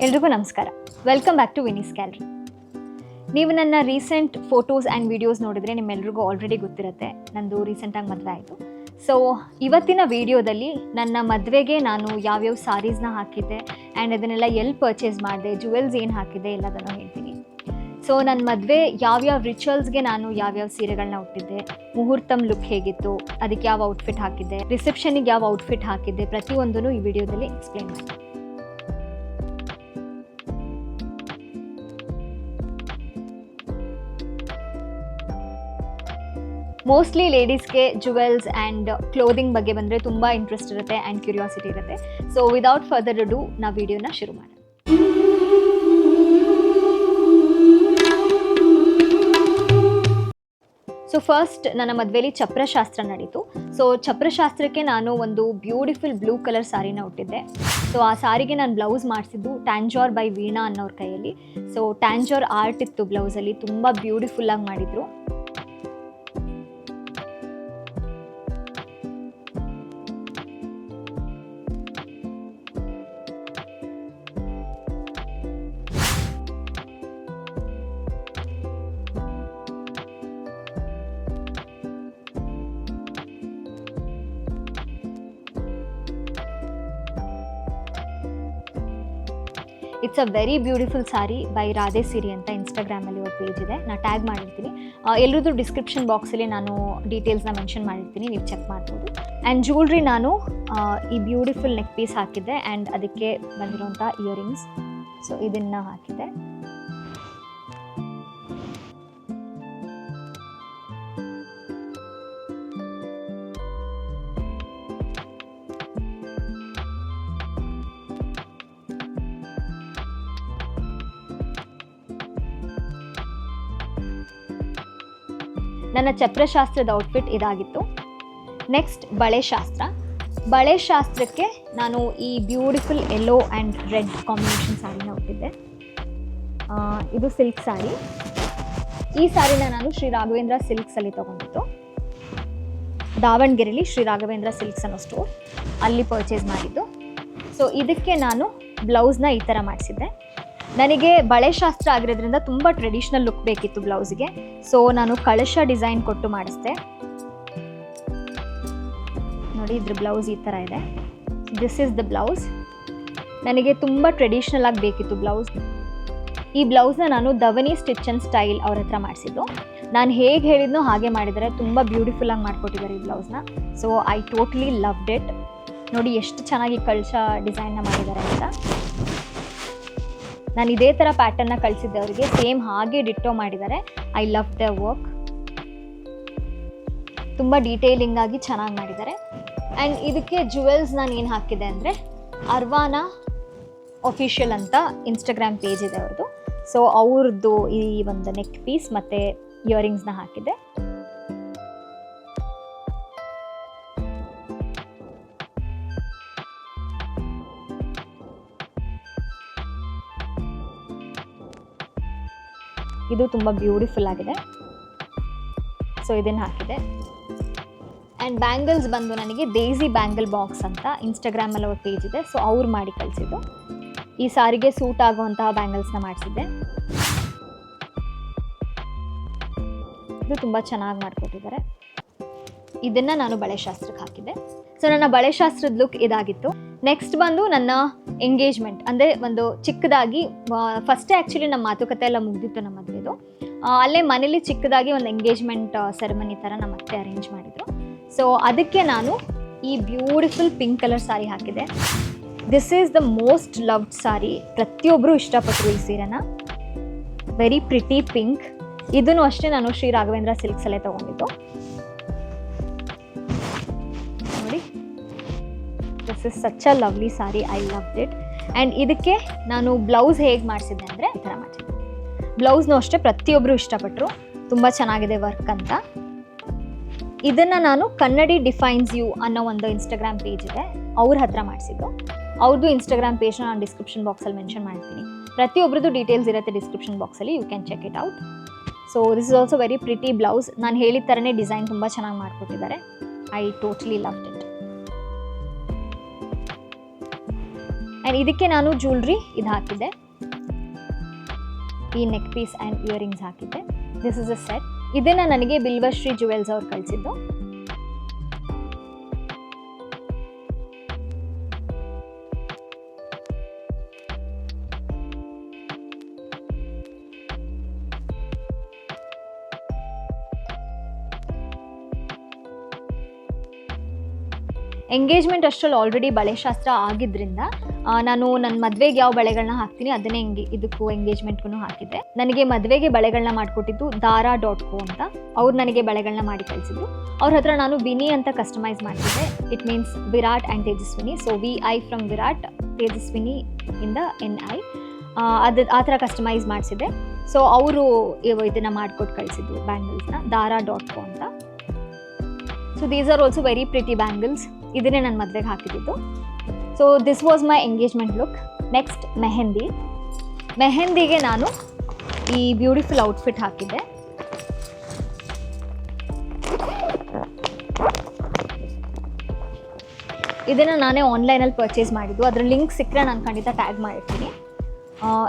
ಎಲ್ರಿಗೂ ನಮಸ್ಕಾರ. Welcome back to Vinee's gallery. ನೀವು ನನ್ನ ರೀಸೆಂಟ್ ಫೋಟೋಸ್ ಆ್ಯಂಡ್ ವಿಡಿಯೋಸ್ ನೋಡಿದರೆ ನಿಮ್ಮೆಲ್ರಿಗೂ ಆಲ್ರೆಡಿ ಗೊತ್ತಿರುತ್ತೆ, ನಂದು ರೀಸೆಂಟಾಗಿ ಮದುವೆ ಆಯಿತು. ಸೊ ಇವತ್ತಿನ ವಿಡಿಯೋದಲ್ಲಿ ನನ್ನ ಮದುವೆಗೆ ನಾನು ಯಾವ್ಯಾವ ಸಾರೀಸ್ನ ಹಾಕಿದ್ದೆ ಆ್ಯಂಡ್ ಅದನ್ನೆಲ್ಲ ಎಲ್ಲಿ ಪರ್ಚೇಸ್ ಮಾಡಿದೆ, ಜುವೆಲ್ಸ್ ಏನು ಹಾಕಿದ್ದೆ ಎಲ್ಲದನ್ನು ಹೇಳ್ತೀನಿ. ಸೊ ನನ್ನ ಮದುವೆ ಯಾವ್ಯಾವ ರಿಚುವಲ್ಸ್ಗೆ ನಾನು ಯಾವ್ಯಾವ ಸೀರೆಗಳನ್ನ ಉಟ್ಟಿದ್ದೆ, ಮುಹೂರ್ತಮ್ ಲುಕ್ ಹೇಗಿತ್ತು, ಅದಕ್ಕೆ ಯಾವ ಔಟ್ಫಿಟ್ ಹಾಕಿದ್ದೆ, ರಿಸೆಪ್ಷನಿಗೆ ಯಾವ ಔಟ್ಫಿಟ್ ಹಾಕಿದ್ದೆ, ಪ್ರತಿಯೊಂದನ್ನು ಈ ವಿಡಿಯೋದಲ್ಲಿ ಎಕ್ಸ್ಪ್ಲೇನ್ ಮಾಡಿ. ಮೋಸ್ಟ್ಲಿ ಲೇಡೀಸ್ಗೆ ಜುವೆಲ್ಸ್ ಆ್ಯಂಡ್ ಕ್ಲೋದಿಂಗ್ ಬಗ್ಗೆ ಬಂದರೆ ತುಂಬ ಇಂಟ್ರೆಸ್ಟ್ ಇರುತ್ತೆ ಆ್ಯಂಡ್ ಕ್ಯೂರಿಯಾಸಿಟಿ ಇರುತ್ತೆ. ಸೊ ವಿದೌಟ್ ಫರ್ದರ್ ಡು ನಾವು ವಿಡಿಯೋನ ಶುರು ಮಾಡೋಣ. ಸೊ ಫಸ್ಟ್ ನನ್ನ ಮದುವೆಯಲ್ಲಿ ಚಪ್ರಶಾಸ್ತ್ರ ನಡೀತು. ಸೊ ಚಪ್ರಶಾಸ್ತ್ರಕ್ಕೆ ನಾನು ಒಂದು ಬ್ಯೂಟಿಫುಲ್ ಬ್ಲೂ ಕಲರ್ ಸಾರಿನ ಉಟ್ಟಿದ್ದೆ. ಸೊ ಆ ಸಾರಿಗೆ ನಾನು ಬ್ಲೌಸ್ ಮಾಡಿಸಿದ್ದು ಟ್ಯಾಂಜೋರ್ ಬೈ ವೀಣಾ ಅನ್ನೋರ ಕೈಯಲ್ಲಿ. ಸೊ ಟ್ಯಾಂಜೋರ್ ಆರ್ಟ್ ಇತ್ತು ಬ್ಲೌಸಲ್ಲಿ, ತುಂಬ ಬ್ಯೂಟಿಫುಲ್ಲಾಗಿ ಮಾಡಿದರು. It's a very beautiful sorry by Radhe ಸೀರೆ ಅಂತ ಇನ್ಸ್ಟಾಗ್ರಾಮಲ್ಲಿ ಒಂದು ಪೇಜ್ ಇದೆ, ನಾನು ಟ್ಯಾಗ್ ಮಾಡಿರ್ತೀನಿ. ಎಲ್ಲರದ್ದು ಡಿಸ್ಕ್ರಿಪ್ಷನ್ ಬಾಕ್ಸಲ್ಲಿ ನಾನು ಡೀಟೇಲ್ಸ್ನ ಮೆನ್ಷನ್ ಮಾಡಿರ್ತೀನಿ, ನೀವು ಚೆಕ್ ಮಾಡ್ಬೋದು. ಆ್ಯಂಡ್ ಜ್ಯುವೆಲ್ರಿ ನಾನು ಈ ಬ್ಯೂಟಿಫುಲ್ ನೆಕ್ ಪೀಸ್ ಹಾಕಿದ್ದೆ ಆ್ಯಂಡ್ ಅದಕ್ಕೆ ಬಂದಿರೋಂಥ ಇಯರಿಂಗ್ಸ್, ಸೊ ಇದನ್ನು ಹಾಕಿದ್ದೆ. ನನ್ನ ಚಪ್ರಶಾಸ್ತ್ರದ ಔಟ್ಫಿಟ್ ಇದಾಗಿತ್ತು. ನೆಕ್ಸ್ಟ್ ಬಳೆ ಶಾಸ್ತ್ರಕ್ಕೆ ನಾನು ಈ beautiful yellow and red combination ಸಾರಿನ ಉಟ್ಟಿದ್ದೆ. ಇದು ಸಿಲ್ಕ್ ಸಾರಿ. ಈ ಸಾರಿನ ನಾನು ಶ್ರೀ ರಾಘವೇಂದ್ರ ಸಿಲ್ಕ್ಸಲ್ಲಿ ತೊಗೊಂಡಿದ್ದು. ದಾವಣಗೆರೆಯಲ್ಲಿ ಶ್ರೀ ರಾಘವೇಂದ್ರ ಸಿಲ್ಕ್ಸ್ ಅನ್ನೋ ಸ್ಟೋರ್, ಅಲ್ಲಿ ಪರ್ಚೇಸ್ ಮಾಡಿದ್ದು. ಸೊ ಇದಕ್ಕೆ ನಾನು ಬ್ಲೌಸ್ನ ಈ ಥರ ಮಾಡಿಸಿದ್ದೆ. ನನಗೆ ಬಳೆ ಶಾಸ್ತ್ರ ಆಗಿರೋದ್ರಿಂದ ತುಂಬ ಟ್ರೆಡಿಷ್ನಲ್ ಲುಕ್ ಬೇಕಿತ್ತು ಬ್ಲೌಸ್ಗೆ. ಸೊ ನಾನು ಕಳಶ ಡಿಸೈನ್ ಕೊಟ್ಟು ಮಾಡಿಸ್ದೆ. ನೋಡಿ, ಇದ್ರ ಬ್ಲೌಸ್ ಈ ಥರ ಇದೆ. This is the blouse. ನನಗೆ ತುಂಬ ಟ್ರೆಡಿಷ್ನಲ್ ಆಗಿ ಬೇಕಿತ್ತು ಬ್ಲೌಸ್. ಈ ಬ್ಲೌಸ್ನ ನಾನು ಧವನಿ ಸ್ಟಿಚ್ ಆ್ಯಂಡ್ ಸ್ಟೈಲ್ ಅವ್ರ ಹತ್ರ ಮಾಡಿಸಿದ್ದು. ನಾನು ಹೇಗೆ ಹೇಳಿದ್ನೋ ಹಾಗೆ ಮಾಡಿದ್ದಾರೆ, ತುಂಬ ಬ್ಯೂಟಿಫುಲ್ಲಾಗಿ ಮಾಡಿಕೊಟ್ಟಿದ್ದಾರೆ ಈ ಬ್ಲೌಸ್ನ. So I totally loved it. ನೋಡಿ ಎಷ್ಟು ಚೆನ್ನಾಗಿ ಕಳಶ ಡಿಸೈನ್ನ ಮಾಡಿದ್ದಾರೆ ಅಂತ. ನಾನು ಇದೇ ಥರ ಪ್ಯಾಟರ್ನ ಕಳಿಸಿದ್ದೆ ಅವರಿಗೆ, ಸೇಮ್ ಹಾಗೆ ಡಿಟ್ಟೋ ಮಾಡಿದ್ದಾರೆ. I love the work. ತುಂಬ ಡೀಟೇಲಿಂಗ್ ಆಗಿ ಚೆನ್ನಾಗಿ ಮಾಡಿದ್ದಾರೆ. ಆ್ಯಂಡ್ ಇದಕ್ಕೆ ಜುವೆಲ್ಸ್ ನಾನು ಏನು ಹಾಕಿದೆ ಅಂದರೆ ಅರ್ವಾನಾ ಅಫಿಷಿಯಲ್ ಅಂತ ಇನ್ಸ್ಟಾಗ್ರಾಮ್ ಪೇಜ್ ಇದೆ ಅವ್ರದ್ದು. ಸೊ ಅವ್ರದ್ದು ಈ ಒಂದು ನೆಕ್ ಪೀಸ್ ಮತ್ತು ಇಯರಿಂಗ್ಸ್ನ ಹಾಕಿದ್ದೆ. ಇದು ತುಂಬ ಬ್ಯೂಟಿಫುಲ್ ಆಗಿದೆ. ಸೊ ಇದನ್ನು ಹಾಕಿದೆ. ಆ್ಯಂಡ್ ಬ್ಯಾಂಗಲ್ಸ್ ಬಂದು ನನಗೆ ಡೇಸಿ ಬ್ಯಾಂಗಲ್ ಬಾಕ್ಸ್ ಅಂತ ಇನ್ಸ್ಟಾಗ್ರಾಮಲ್ಲಿ ಒಂದು ಪೇಜ್ ಇದೆ, ಸೊ ಅವ್ರು ಮಾಡಿ ಕಳಿಸಿದ್ದು. ಈ ಸಾರಿಗೆ ಸೂಟ್ ಆಗುವಂತಹ ಬ್ಯಾಂಗಲ್ಸ್ನ ಮಾಡಿಸಿದ್ದೆ. ಇದು ತುಂಬ ಚೆನ್ನಾಗಿ ಮಾಡಿಕೊಟ್ಟಿದ್ದಾರೆ. ಇದನ್ನು ನಾನು ಬಳೆ ಶಾಸ್ತ್ರಕ್ಕೆ ಹಾಕಿದ್ದೆ. ಸೊ ನನ್ನ ಬಳೆ ಶಾಸ್ತ್ರದ ಲುಕ್ ಇದಾಗಿತ್ತು. ನೆಕ್ಸ್ಟ್ ಬಂದು ನನ್ನ ಎಂಗೇಜ್ಮೆಂಟ್, ಅಂದರೆ ಒಂದು ಚಿಕ್ಕದಾಗಿ ಫಸ್ಟೇ ಆ್ಯಕ್ಚುಲಿ ನಮ್ಮ ಮಾತುಕತೆ ಎಲ್ಲ ಮುಗಿದಿತ್ತು ನಮ್ಮ ಮದುವೆದು. ಅಲ್ಲೇ ಮನೇಲಿ ಚಿಕ್ಕದಾಗಿ ಒಂದು ಎಂಗೇಜ್ಮೆಂಟ್ ಸೆರೆಮನಿ ಥರ ನಮ್ಮ ಅತ್ತೆ ಅರೇಂಜ್ ಮಾಡಿದರು. ಸೊ ಅದಕ್ಕೆ ನಾನು ಈ ಬ್ಯೂಟಿಫುಲ್ ಪಿಂಕ್ ಕಲರ್ ಸಾರಿ ಹಾಕಿದೆ. This is the most loved sari. ಪ್ರತಿಯೊಬ್ಬರು ಇಷ್ಟಪಟ್ಟರು ಈ ಸೀರೆನ. Very pretty pink. ಇದನ್ನು ಅಷ್ಟೇ ನಾನು ಶ್ರೀ ರಾಘವೇಂದ್ರ ಸಿಲ್ಕ್ಸಲ್ಲೇ ತೊಗೊಂಡಿದ್ದು. ನೋಡಿ, this is such a lovely sari. I loved it. And ಇದಕ್ಕೆ ನಾನು ಬ್ಲೌಸ್ ಹೇಗೆ ಮಾಡಿಸಿದ್ದೆ ಅಂದರೆ ಈ ಥರ ಮಾಡಿಸಿದ್ದೆ. ಬ್ಲೌಸ್ನೂ ಅಷ್ಟೇ ಪ್ರತಿಯೊಬ್ಬರು ಇಷ್ಟಪಟ್ಟರು, ತುಂಬ ಚೆನ್ನಾಗಿದೆ ವರ್ಕ್ ಅಂತ. ಇದನ್ನು ನಾನು ಕನ್ನಡಿ ಡಿಫೈನ್ಸ್ ಯು ಅನ್ನೋ ಒಂದು ಇನ್ಸ್ಟಾಗ್ರಾಮ್ ಪೇಜ್ ಇದೆ, ಅವ್ರ ಹತ್ರ ಮಾಡಿಸಿದ್ದು. ಅವ್ರದ್ದು ಇನ್ಸ್ಟಾಗ್ರಾಮ್ ಪೇಜ್ನ ನಾನು ಡಿಸ್ಕ್ರಿಪ್ಷನ್ ಬಾಕ್ಸಲ್ಲಿ ಮೆನ್ಷನ್ ಮಾಡ್ತೀನಿ. ಪ್ರತಿಯೊಬ್ಬರದ್ದು ಡೀಟೇಲ್ಸ್ ಇರುತ್ತೆ ಡಿಸ್ಕ್ರಿಪ್ಷನ್ ಬಾಕ್ಸಲ್ಲಿ, you can check it out. So this is also very pretty blouse. ನಾನು ಹೇಳಿದ ಥರನೇ ಡಿಸೈನ್ ತುಂಬ ಚೆನ್ನಾಗಿ ಮಾಡಿಕೊಟ್ಟಿದ್ದಾರೆ. I totally loved it. And ಇದಕ್ಕೆ ನಾನು ಜ್ಯುವೆಲ್ರಿ ಇದು ಹಾಕಿದ್ದೆ, ಈ ನೆಕ್ ಪೀಸ್ ಆ್ಯಂಡ್ ಇಯರಿಂಗ್ಸ್ ಹಾಕಿದ್ದೆ. This is a set. ಇದನ್ನು ನನಗೆ ಬಿಲ್ವಶ್ರೀ ಜುವೆಲ್ಸ್ ಅವ್ರು ಕಳಿಸಿದ್ದು. ಎಂಗೇಜ್ಮೆಂಟ್ ಅಷ್ಟರಲ್ಲಿ ಆಲ್ರೆಡಿ ಬಳೆಶಾಸ್ತ್ರ ಆಗಿದ್ದರಿಂದ ನಾನು ನನ್ನ ಮದುವೆಗೆ ಯಾವ ಬಳೆಗಳನ್ನ ಹಾಕ್ತೀನಿ ಅದನ್ನೇ ಇದಕ್ಕೂ ಎಂಗೇಜ್ಮೆಂಟ್ಗೂ ಹಾಕಿದ್ದೆ. ನನಗೆ ಮದುವೆಗೆ ಬಳೆಗಳನ್ನ ಮಾಡಿಕೊಟ್ಟಿದ್ದು ದಾರಾ.co ಅಂತ. ಅವ್ರು ನನಗೆ ಬಳೆಗಳನ್ನ ಮಾಡಿ ಕಳಿಸಿದ್ರು. ಅವ್ರ ಹತ್ರ ನಾನು ವಿನಿ ಅಂತ ಕಸ್ಟಮೈಸ್ ಮಾಡ್ತಿದ್ದೆ. It means Virat and Tejaswini. So VI from Virat, Tejaswini ಇಂದ NI, ಆ ಥರ ಕಸ್ಟಮೈಸ್ ಮಾಡಿಸಿದ್ದೆ. ಸೊ ಅವರು ಇದನ್ನು ಮಾಡಿಕೊಟ್ಟು ಕಳಿಸಿದ್ರು ಬ್ಯಾಂಗಲ್ಸ್ನ, ದಾರಾ.co ಅಂತ. So these are also very pretty bangles. ಇದನ್ನೇ ನನ್ನ ಮದುವೆಗೆ ಹಾಕಿದ್ದು. So this was my engagement look. Next ಮೆಹಂದಿಗೆ ನಾನು ಈ ಬ್ಯೂಟಿಫುಲ್ ಔಟ್ಫಿಟ್ ಹಾಕಿದ್ದೆ. ಇದನ್ನು ನಾನೇ ಆನ್ಲೈನಲ್ಲಿ ಪರ್ಚೇಸ್ ಮಾಡಿದ್ದು. ಅದರ ಲಿಂಕ್ ಸಿಕ್ಕರೆ ನಾನು ಖಂಡಿತ ಟ್ಯಾಗ್ ಮಾಡಿರ್ತೀನಿ.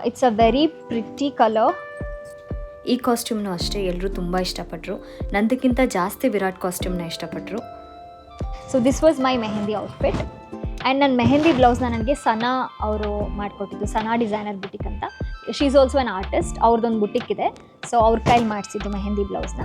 It's a very pretty colour. ಈ ಕಾಸ್ಟ್ಯೂಮ್ನು ಅಷ್ಟೇ ಎಲ್ಲರೂ ತುಂಬ ಇಷ್ಟಪಟ್ಟರು. ನಂದಕ್ಕಿಂತ ಜಾಸ್ತಿ ವಿರಾಟ್ ಕಾಸ್ಟ್ಯೂಮ್ನ ಇಷ್ಟಪಟ್ಟರು. So this was my mehndi outfit. And ನನ್ನ ಮೆಹಂದಿ ಬ್ಲೌಸ್ನ ನನಗೆ ಸನಾ ಅವರು ಮಾಡಿಕೊಟ್ಟಿದ್ದು, ಸನಾ ಡಿಸೈನರ್ ಬುಟಿಕ್ ಅಂತ. She is also an artist. ಅವ್ರದ್ದೊಂದು ಬುಟಿಕ್ ಇದೆ. ಸೊ ಅವ್ರ ಕೈಲಿ ಮಾಡಿಸಿದ್ದು ಮೆಹಂದಿ ಬ್ಲೌಸ್ನ.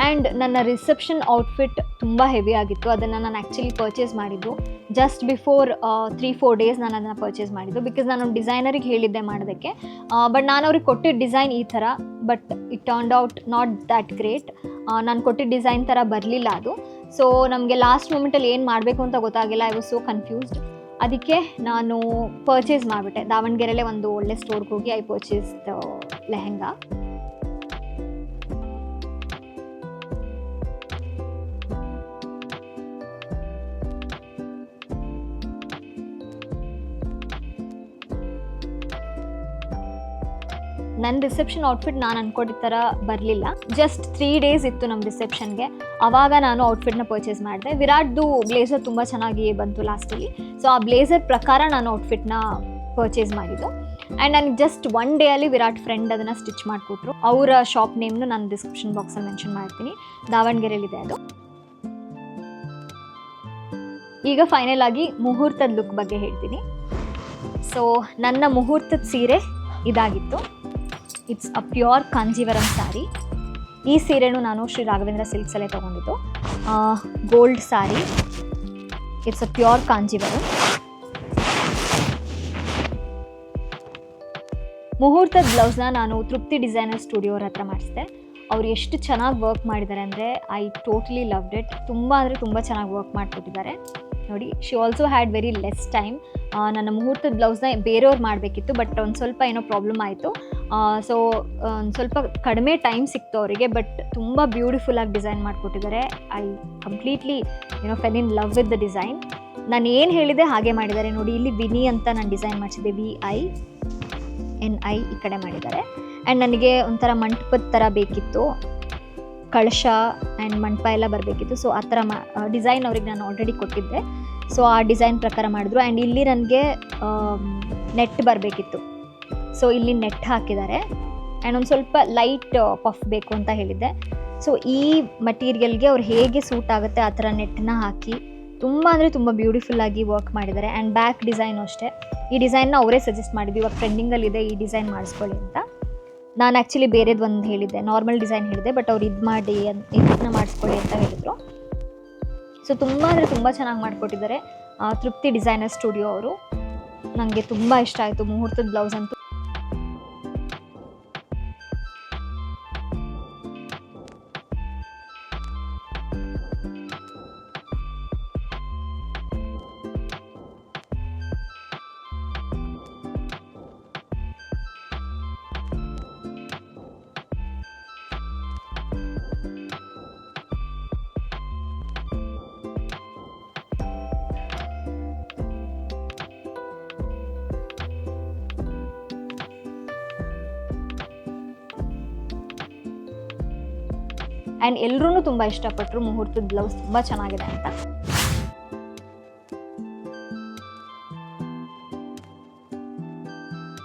ಆ್ಯಂಡ್ ನನ್ನ ರಿಸೆಪ್ಷನ್ ಔಟ್ಫಿಟ್ ತುಂಬ ಹೆವಿ ಆಗಿತ್ತು. ಅದನ್ನು ನಾನು ಆ್ಯಕ್ಚುಲಿ ಪರ್ಚೇಸ್ ಮಾಡಿದ್ದು ಜಸ್ಟ್ ಬಿಫೋರ್ 3-4 ಡೇಸ್ ನಾನು ಅದನ್ನು ಪರ್ಚೇಸ್ ಮಾಡಿದ್ದು. ಬಿಕಾಸ್ ನಾನು ಡಿಸೈನರಿಗೆ ಹೇಳಿದ್ದೆ ಮಾಡೋದಕ್ಕೆ. ಬಟ್ ನಾನು ಅವ್ರಿಗೆ ಕೊಟ್ಟಿದ್ದ ಡಿಸೈನ್ ಈ ಥರ, but it turned out not that great. ನಾನು ಕೊಟ್ಟಿದ್ದ ಡಿಸೈನ್ ಥರ ಬರಲಿಲ್ಲ ಅದು. ಸೊ ನಮಗೆ ಲಾಸ್ಟ್ ಮೂಮೆಂಟಲ್ಲಿ ಏನು ಮಾಡಬೇಕು ಅಂತ ಗೊತ್ತಾಗಿಲ್ಲ. I was so confused. ಅದಕ್ಕೆ ನಾನು ಪರ್ಚೇಸ್ ಮಾಡಿಬಿಟ್ಟೆ. ದಾವಣಗೆರೆಯಲ್ಲೇ ಒಂದು ಒಳ್ಳೆ ಸ್ಟೋರ್ಗೆ ಹೋಗಿ ಐ ಪರ್ಚೇಸ್ಡ್ ಲೆಹೆಂಗಾ. ನನ್ನ ರಿಸೆಪ್ಷನ್ ಔಟ್ಫಿಟ್ ನಾನು ಅಂದ್ಕೊಂಡಿದ್ದ ಥರ ಬರಲಿಲ್ಲ. ಜಸ್ಟ್ 3 ಡೇಸ್ ಇತ್ತು ನಮ್ಮ ರಿಸೆಪ್ಷನ್ಗೆ. ಆವಾಗ ನಾನು ಔಟ್ಫಿಟ್ನ ಪರ್ಚೇಸ್ ಮಾಡಿದೆ. ವಿರಾಟ್ದು ಬ್ಲೇಸರ್ ತುಂಬ ಚೆನ್ನಾಗಿ ಬಂತು ಲಾಸ್ಟಲ್ಲಿ. ಸೊ ಆ ಬ್ಲೇಸರ್ ಪ್ರಕಾರ ನಾನು ಔಟ್ಫಿಟ್ನ ಪರ್ಚೇಸ್ ಮಾಡಿದ್ದು. ಆ್ಯಂಡ್ ನನಗೆ ಜಸ್ಟ್ 1 ಡೇಯಲ್ಲಿ ವಿರಾಟ್ ಫ್ರೆಂಡ್ ಅದನ್ನು ಸ್ಟಿಚ್ ಮಾಡಿಕೊಟ್ರು. ಅವರ ಶಾಪ್ ನೇಮ್ನು ನಾನು ಡಿಸ್ಕ್ರಿಪ್ಷನ್ ಬಾಕ್ಸಲ್ಲಿ ಮೆನ್ಷನ್ ಮಾಡ್ತೀನಿ. ದಾವಣಗೆರೆಯಲ್ಲಿದೆ ಅದು. ಈಗ ಫೈನಲ್ ಆಗಿ ಮುಹೂರ್ತದ ಲುಕ್ ಬಗ್ಗೆ ಹೇಳ್ತೀನಿ. ಸೊ ನನ್ನ ಮುಹೂರ್ತದ ಸೀರೆ ಇದಾಗಿತ್ತು. It's a pure Kanjeevaram sari. ಈ ಸೀರೆನೂ ನಾನು ಶ್ರೀ ರಾಘವೇಂದ್ರ ಸಿಲ್ಕ್ಸಲ್ಲೇ ತೊಗೊಂಡಿದ್ದು. Gold sari. It's a pure Kanjeevaram. ಮುಹೂರ್ತದ ಬ್ಲೌಸ್ನ ನಾನು ತೃಪ್ತಿ ಡಿಸೈನರ್ ಸ್ಟುಡಿಯೋ ಅವ್ರ ಹತ್ರ ಮಾಡಿಸಿದೆ. ಅವ್ರು ಎಷ್ಟು ಚೆನ್ನಾಗಿ ವರ್ಕ್ ಮಾಡಿದ್ದಾರೆ ಅಂದರೆ ಐ ಟೋಟಲಿ ಲವ್ಡ್ ಇಟ್. ತುಂಬ ಅಂದರೆ ತುಂಬ ಚೆನ್ನಾಗಿ ವರ್ಕ್ ಮಾಡಿಕೊಟ್ಟಿದ್ದಾರೆ ನೋಡಿ. She also had very less time. ನನ್ನ ಮುಹೂರ್ತದ ಬ್ಲೌಸ್ನ ಬೇರೆಯವ್ರು ಮಾಡಬೇಕಿತ್ತು, ಬಟ್ ಒಂದು ಸ್ವಲ್ಪ ಏನೋ ಪ್ರಾಬ್ಲಮ್ ಆಯಿತು. ಸೊ ಒಂದು ಸ್ವಲ್ಪ ಕಡಿಮೆ ಟೈಮ್ ಸಿಕ್ತು ಅವರಿಗೆ, ಬಟ್ ತುಂಬ ಬ್ಯೂಟಿಫುಲ್ಲಾಗಿ ಡಿಸೈನ್ ಮಾಡಿಕೊಟ್ಟಿದ್ದಾರೆ. I completely fell in love with the design. ನಾನು ಏನು ಹೇಳಿದೆ ಹಾಗೆ ಮಾಡಿದ್ದಾರೆ ನೋಡಿ. ಇಲ್ಲಿ ವಿನಿ ಅಂತ ನಾನು ಡಿಸೈನ್ ಮಾಡಿಸಿದ್ದೆ, VINI ಈ ಕಡೆ ಮಾಡಿದ್ದಾರೆ. ಆ್ಯಂಡ್ ನನಗೆ ಒಂಥರ ಮಂಟಪದ ಥರ ಬೇಕಿತ್ತು, ಕಳಶ ಆ್ಯಂಡ್ ಮಂಟಪ ಎಲ್ಲ ಬರಬೇಕಿತ್ತು. ಸೊ ಆ ಥರ ಡಿಸೈನ್ ಅವ್ರಿಗೆ ನಾನು ಆಲ್ರೆಡಿ ಕೊಟ್ಟಿದ್ದೆ. ಸೊ ಆ ಡಿಸೈನ್ ಪ್ರಕಾರ ಮಾಡಿದ್ರು. ಆ್ಯಂಡ್ ಇಲ್ಲಿ ನನಗೆ ನೆಟ್ ಬರಬೇಕಿತ್ತು. ಸೊ ಇಲ್ಲಿ ನೆಟ್ ಹಾಕಿದ್ದಾರೆ. ಆ್ಯಂಡ್ ಒಂದು ಸ್ವಲ್ಪ ಲೈಟ್ ಪಫ್ ಬೇಕು ಅಂತ ಹೇಳಿದ್ದೆ. ಸೊ ಈ ಮಟೀರಿಯಲ್ಗೆ ಅವ್ರು ಹೇಗೆ ಸೂಟ್ ಆಗುತ್ತೆ ಆ ಥರ ನೆಟ್ಟನ್ನ ಹಾಕಿ ತುಂಬ ಅಂದರೆ ತುಂಬ ಬ್ಯೂಟಿಫುಲ್ಲಾಗಿ ವರ್ಕ್ ಮಾಡಿದ್ದಾರೆ. ಆ್ಯಂಡ್ ಬ್ಯಾಕ್ ಡಿಸೈನು ಅಷ್ಟೇ. ಈ ಡಿಸೈನ್ನ ಅವರೇ ಸಜೆಸ್ಟ್ ಮಾಡಿದ್ವಿ, ಇವಾಗ ಟ್ರೆಂಡಿಂಗಲ್ಲಿದೆ ಈ ಡಿಸೈನ್ ಮಾಡಿಸ್ಕೊಳ್ಳಿ ಅಂತ. ನಾನು ಆ್ಯಕ್ಚುಲಿ ಬೇರೆದು ಒಂದು ಹೇಳಿದ್ದೆ, ನಾರ್ಮಲ್ ಡಿಸೈನ್ ಹೇಳಿದೆ, ಬಟ್ ಅವ್ರು ಇದು ಮಾಡಿ ಇದನ್ನ ಮಾಡಿಸ್ಕೊಳ್ಳಿ ಅಂತ ಹೇಳಿದರು. ಸೊ ತುಂಬ ಅಂದರೆ ತುಂಬ ಚೆನ್ನಾಗಿ ಮಾಡಿಕೊಟ್ಟಿದ್ದಾರೆ ತೃಪ್ತಿ ಡಿಸೈನರ್ ಸ್ಟುಡಿಯೋ ಅವರು. ನನಗೆ ತುಂಬ ಇಷ್ಟ ಆಯಿತು ಮುಹೂರ್ತದ ಬ್ಲೌಸ್ ಅಂತೂ. ಆ್ಯಂಡ್ ಎಲ್ಲರೂ ತುಂಬ ಇಷ್ಟಪಟ್ಟರು ಮುಹೂರ್ತದ ಬ್ಲೌಸ್ ತುಂಬ ಚೆನ್ನಾಗಿದೆ ಅಂತ.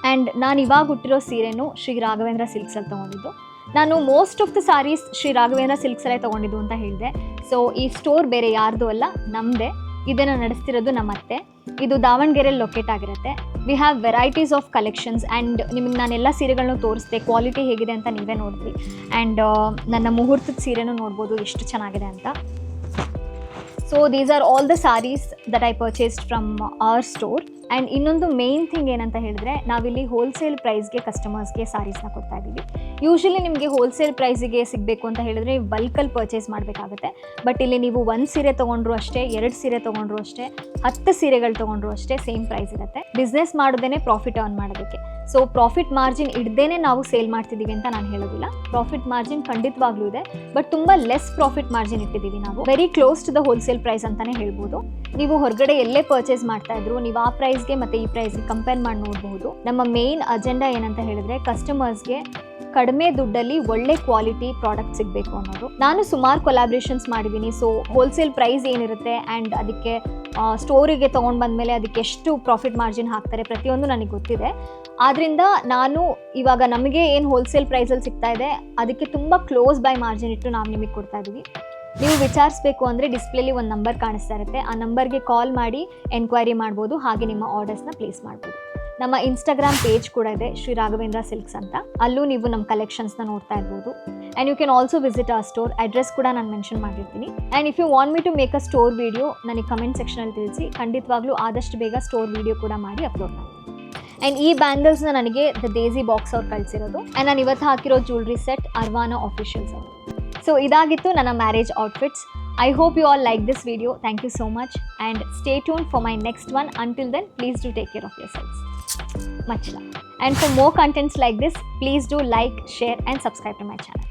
ಆ್ಯಂಡ್ ನಾನು ಇವಾಗ ಹುಟ್ಟಿರೋ ಸೀರೆನೂ ಶ್ರೀ ರಾಘವೇಂದ್ರ ಸಿಲ್ಕ್ಸಲ್ಲಿ ತೊಗೊಂಡಿದ್ದು. ನಾನು most of the saris Shri Raghavendra ಸಿಲ್ಕ್ಸಲ್ಲೇ ತೊಗೊಂಡಿದ್ದು ಅಂತ ಹೇಳಿದೆ. ಸೊ ಈ ಸ್ಟೋರ್ ಬೇರೆ ಯಾರ್ದು ಅಲ್ಲ, ನಮ್ಮದೇ. ಇದನ್ನು ನಡೆಸ್ತಿರೋದು ನಮ್ಮ ಅತ್ತೆ. ಇದು ದಾವಣಗೆರೆಯಲ್ಲಿ ಲೊಕೇಟ್ ಆಗಿರುತ್ತೆ. We have varieties of collections and ನಿಮಗೆ ನಾನೆಲ್ಲ ಸೀರೆಗಳನ್ನೂ ತೋರಿಸ್ದೆ, ಕ್ವಾಲಿಟಿ ಹೇಗಿದೆ ಅಂತ ನೀವೇ ನೋಡಿದ್ರಿ. ಆ್ಯಂಡ್ ನನ್ನ ಮುಹೂರ್ತದ ಸೀರೆನೂ ನೋಡ್ಬೋದು ಎಷ್ಟು ಚೆನ್ನಾಗಿದೆ ಅಂತ. So these are all the sarees that I purchased from our store. And ಇನ್ನೊಂದು ಮೇನ್ ಥಿಂಗ್ ಏನಂತ ಹೇಳಿದ್ರೆ, ನಾವಿಲ್ಲಿ ಹೋಲ್ಸೇಲ್ ಪ್ರೈಸ್ಗೆ ಕಸ್ಟಮರ್ಸ್ಗೆ ಸಾರೀಸ್ನ ಕೊಡ್ತಾ ಇದ್ದೀವಿ. ಯೂಶ್ವಲಿ ನಿಮಗೆ ಹೋಲ್ಸೇಲ್ ಪ್ರೈಸಿಗೆ ಸಿಗಬೇಕು ಅಂತ ಹೇಳಿದ್ರೆ ನೀವು ಬಲ್ಕಲ್ಲಿ ಪರ್ಚೇಸ್ ಮಾಡಬೇಕಾಗುತ್ತೆ. ಬಟ್ ಇಲ್ಲಿ ನೀವು 1 ಸೀರೆ ತೊಗೊಂಡ್ರು ಅಷ್ಟೇ, 2 ಸೀರೆ ತೊಗೊಂಡ್ರು ಅಷ್ಟೇ, 10 ಸೀರೆಗಳು ತೊಗೊಂಡ್ರು ಅಷ್ಟೇ ಸೇಮ್ ಪ್ರೈಸ್ ಇರುತ್ತೆ. ಬಿಸ್ನೆಸ್ ಮಾಡೋದೇ ಪ್ರಾಫಿಟ್ ಅರ್ನ್ ಮಾಡೋದಕ್ಕೆ. ಸೊ ಪ್ರಾಫಿಟ್ ಮಾರ್ಜಿನ್ ಇಡ್ದೇನೆ ನಾವು ಸೇಲ್ ಮಾಡ್ತಿದ್ದೀವಿ ಅಂತ ನಾನು ಹೇಳೋದಿಲ್ಲ. ಪ್ರಾಫಿಟ್ ಮಾರ್ಜಿನ್ ಖಂಡಿತವಾಗ್ಲೂ ಇದೆ, ಬಟ್ ತುಂಬ ಲೆಸ್ ಪ್ರಾಫಿಟ್ ಮಾರ್ಜಿನ್ ಇಟ್ಟಿದ್ದೀವಿ ನಾವು. Very close to the wholesale price ಅಂತಲೇ ಹೇಳ್ಬೋದು. ನೀವು ಹೊರಗಡೆ ಎಲ್ಲೇ ಪರ್ಚೇಸ್ ಮಾಡ್ತಾ ಇದ್ರು, ನೀವು ಆ ಪ್ರೈಸ್ಗೆ ಮತ್ತು ಈ ಪ್ರೈಸ್ಗೆ ಕಂಪೇರ್ ಮಾಡಿ ನೋಡಬಹುದು. ನಮ್ಮ ಮೇನ್ ಅಜೆಂಡಾ ಏನಂತ ಹೇಳಿದ್ರೆ, ಕಸ್ಟಮರ್ಸ್ಗೆ ಕಡಿಮೆ ದುಡ್ಡಲ್ಲಿ ಒಳ್ಳೆ ಕ್ವಾಲಿಟಿ ಪ್ರಾಡಕ್ಟ್ ಸಿಗಬೇಕು ಅನ್ನೋದು. ನಾನು ಸುಮಾರು ಕೊಲಾಬ್ರೇಷನ್ಸ್ ಮಾಡಿದ್ದೀನಿ. ಸೊ ಹೋಲ್ಸೇಲ್ ಪ್ರೈಸ್ ಏನಿರುತ್ತೆ ಆ್ಯಂಡ್ ಅದಕ್ಕೆ ಸ್ಟೋರಿಗೆ ತೊಗೊಂಡು ಬಂದಮೇಲೆ ಅದಕ್ಕೆ ಎಷ್ಟು ಪ್ರಾಫಿಟ್ ಮಾರ್ಜಿನ್ ಹಾಕ್ತಾರೆ ಪ್ರತಿಯೊಂದು ನನಗೆ ಗೊತ್ತಿದೆ. ಆದ್ದರಿಂದ ನಾನು ಇವಾಗ ನಮಗೆ ಏನು ಹೋಲ್ಸೇಲ್ ಪ್ರೈಸಲ್ಲಿ ಸಿಗ್ತಾ ಇದೆ ಅದಕ್ಕೆ ತುಂಬ ಕ್ಲೋಸ್ ಬೈ ಮಾರ್ಜಿನ್ ಇಟ್ಟು ನಾವು ನಿಮಗೆ ಕೊಡ್ತಾ ಇದ್ದೀವಿ. ನೀವು ವಿಚಾರಿಸಬೇಕು ಅಂದರೆ ಡಿಸ್ಪ್ಲೇಲಿ ಒಂದು ನಂಬರ್ ಕಾಣಿಸ್ತಾ ಇರುತ್ತೆ. ಆ ನಂಬರ್ಗೆ ಕಾಲ್ ಮಾಡಿ ಎನ್ಕ್ವೈರಿ ಮಾಡ್ಬೋದು, ಹಾಗೆ ನಿಮ್ಮ ಆರ್ಡರ್ಸ್ನ ಪ್ಲೇಸ್ ಮಾಡ್ಬೋದು. ನಮ್ಮ ಇನ್ಸ್ಟಾಗ್ರಾಮ್ ಪೇಜ್ ಕೂಡ ಇದೆ, ಶ್ರೀ ರಾಘವೇಂದ್ರ ಸಿಲ್ಕ್ಸ್ ಅಂತ. ಅಲ್ಲೂ ನೀವು ನಮ್ಮ ಕಲೆಕ್ಷನ್ಸ್ನ ನೋಡ್ತಾ ಇರ್ಬೋದು. And you can also visit our store. Address ಕೂಡ ನಾನು ಮೆನ್ಷನ್ ಮಾಡಿರ್ತೀನಿ. And if you want me to make a store video ನನಗೆ ಕಮೆಂಟ್ ಸೆಕ್ಷನಲ್ಲಿ ತಿಳಿಸಿ. ಖಂಡಿತವಾಗ್ಲೂ ಆದಷ್ಟು ಬೇಗ ಸ್ಟೋರ್ ವಿಡಿಯೋ ಕೂಡ ಮಾಡಿ ಅಪ್ಲೋಡ್ ಮಾಡ್ತೀನಿ. ಆ್ಯಂಡ್ ಈ ಬ್ಯಾಂಗಲ್ಸ್ನ ನನಗೆ ದ ಡೇಸಿ ಬಾಕ್ಸ್ ಅವ್ರು ಕಳಿಸಿರೋದು. ಆ್ಯಂಡ್ ನಾನು ಇವತ್ತು ಹಾಕಿರೋ ಜ್ಯುವೆಲ್ರಿ ಸೆಟ್ ಅರ್ವಾನಾ ಆಫಿಷಿಯಲ್ಸ್ ಅವರು. ಸೊ ಇದಾಗಿತ್ತು ನನ್ನ marriage outfits. I hope you all like this video. Thank you so much and stay tuned for my next one. Until then, please do take care of yourselves. Much love. And for more contents like this, please do like, share and subscribe to my channel.